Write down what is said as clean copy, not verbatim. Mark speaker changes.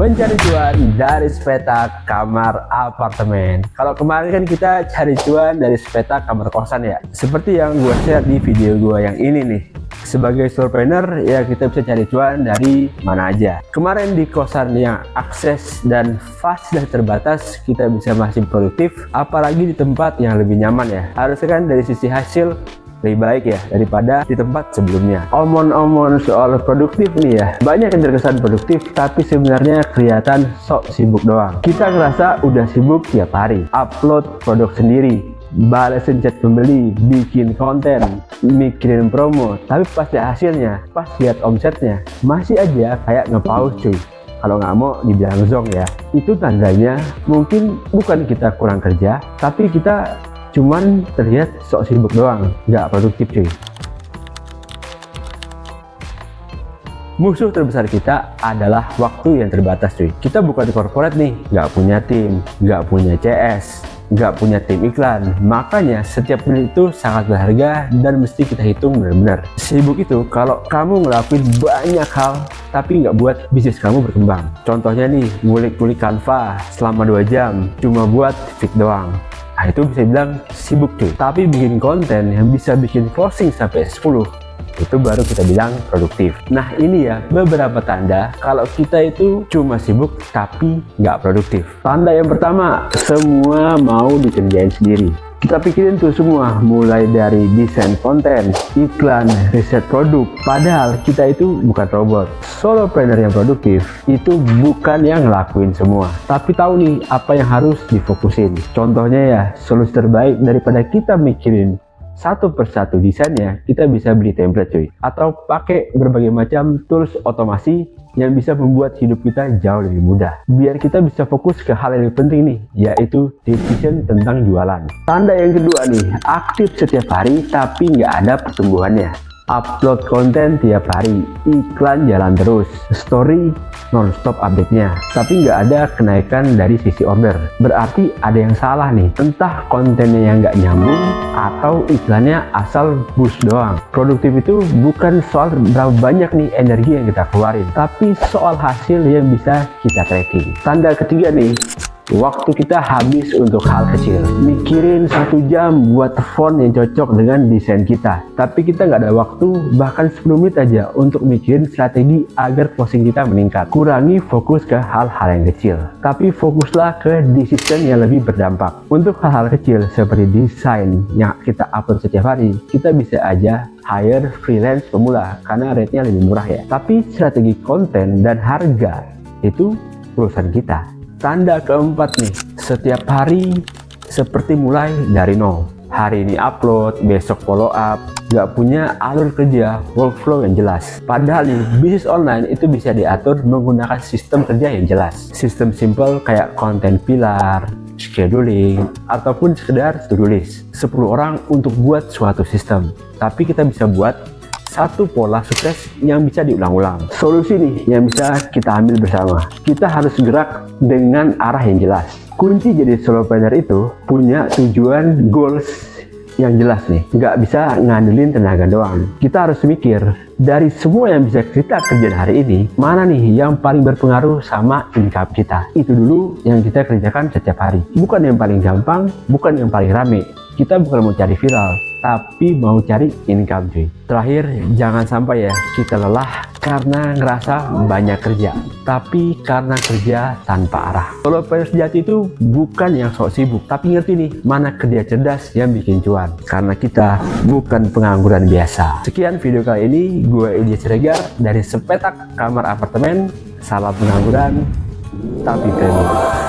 Speaker 1: mencari cuan dari sepetak kamar apartemen. Kalau kemarin kan kita cari cuan dari sepetak kamar kosan ya, seperti yang gue share di video gue yang ini nih. Sebagai solopreneur ya, kita bisa cari cuan dari mana aja. Kemarin di kosan yang akses dan fasilitas terbatas, kita bisa masih produktif, apalagi di tempat yang lebih nyaman ya. Harusnya kan dari sisi hasil lebih baik ya daripada di tempat sebelumnya. Omong-omong soal produktif nih ya, banyak yang terkesan produktif tapi sebenarnya kelihatan sok sibuk doang. Kita ngerasa udah sibuk tiap hari, upload produk sendiri, balesin chat pembeli, bikin konten, mikirin promo, tapi pasti hasilnya, pas lihat omsetnya, masih aja kayak nge-pause cuy. Kalau nggak mau dibilang zong ya, itu tandanya mungkin bukan kita kurang kerja, tapi kita cuman terlihat sok sibuk doang, nggak produktif cuy. Musuh terbesar kita adalah waktu yang terbatas cuy. Kita bukan di corporate nih, nggak punya tim, nggak punya CS, nggak punya tim iklan. Makanya setiap menit itu sangat berharga dan mesti kita hitung benar-benar. Sibuk itu kalau kamu ngelakuin banyak hal tapi nggak buat bisnis kamu berkembang. Contohnya nih, ngulik-ngulik Canva selama 2 jam cuma buat fit doang. Nah, itu bisa bilang sibuk cuy. Tapi bikin konten yang bisa bikin closing sampai 10, itu baru kita bilang produktif. Nah, ini ya beberapa tanda kalau kita itu cuma sibuk tapi nggak produktif. Tanda yang pertama, semua mau dikerjain sendiri. Kita pikirin tuh semua, mulai dari desain konten, iklan, riset produk. Padahal kita itu bukan robot. Solopreneur yang produktif itu bukan yang ngelakuin semua, tapi tahu nih apa yang harus difokusin. Contohnya ya, solusi terbaik daripada kita mikirin satu persatu desainnya, kita bisa beli template cuy, atau pakai berbagai macam tools otomasi yang bisa membuat hidup kita jauh lebih mudah. Biar kita bisa fokus ke hal yang lebih penting nih, yaitu decision tentang jualan. Tanda yang kedua nih, aktif setiap hari tapi nggak ada pertumbuhannya. Upload konten tiap hari, iklan jalan terus, story non-stop update-nya, tapi nggak ada kenaikan dari sisi order. Berarti ada yang salah nih, entah kontennya yang nggak nyambung atau iklannya asal boost doang. Produktif itu bukan soal berapa banyak nih energi yang kita keluarin, tapi soal hasil yang bisa kita tracking. Tanda ketiga nih, waktu kita habis untuk hal kecil. Mikirin 1 jam buat font yang cocok dengan desain kita, tapi kita nggak ada waktu bahkan 10 menit aja untuk mikirin strategi agar closing kita meningkat. Kurangi fokus ke hal-hal yang kecil, tapi fokuslah ke decision yang lebih berdampak. Untuk hal-hal kecil seperti desain yang kita upload setiap hari, kita bisa aja hire freelance pemula karena rate-nya lebih murah ya. Tapi strategi konten dan harga itu urusan kita. Tanda keempat nih, setiap hari seperti mulai dari nol. Hari ini upload, besok follow up, nggak punya alur kerja, workflow yang jelas. Padahal nih, bisnis online itu bisa diatur menggunakan sistem kerja yang jelas. Sistem simple kayak konten pilar, scheduling, ataupun sekedar to-do list. 10 orang untuk buat suatu sistem, tapi kita bisa buat satu pola sukses yang bisa diulang-ulang. Solusi nih yang bisa kita ambil bersama. Kita harus gerak dengan arah yang jelas. Kunci jadi solopreneur itu punya tujuan, goals yang jelas nih. Nggak bisa ngandelin tenaga doang. Kita harus mikir, dari semua yang bisa kita kerjain hari ini, mana nih yang paling berpengaruh sama income kita. Itu dulu yang kita kerjakan setiap hari. Bukan yang paling gampang, bukan yang paling rame. Kita bukan mau cari viral, tapi mau cari income cuy. Terakhir, jangan sampai ya kita lelah karena ngerasa banyak kerja, tapi karena kerja tanpa arah. Solopreneur sejati itu bukan yang sok sibuk, tapi ngerti nih mana kerja cerdas yang bikin cuan. Karena kita bukan pengangguran biasa. Sekian video kali ini, gue Ilya Siregar dari sepetak kamar apartemen. Salam pengangguran, tapi premium.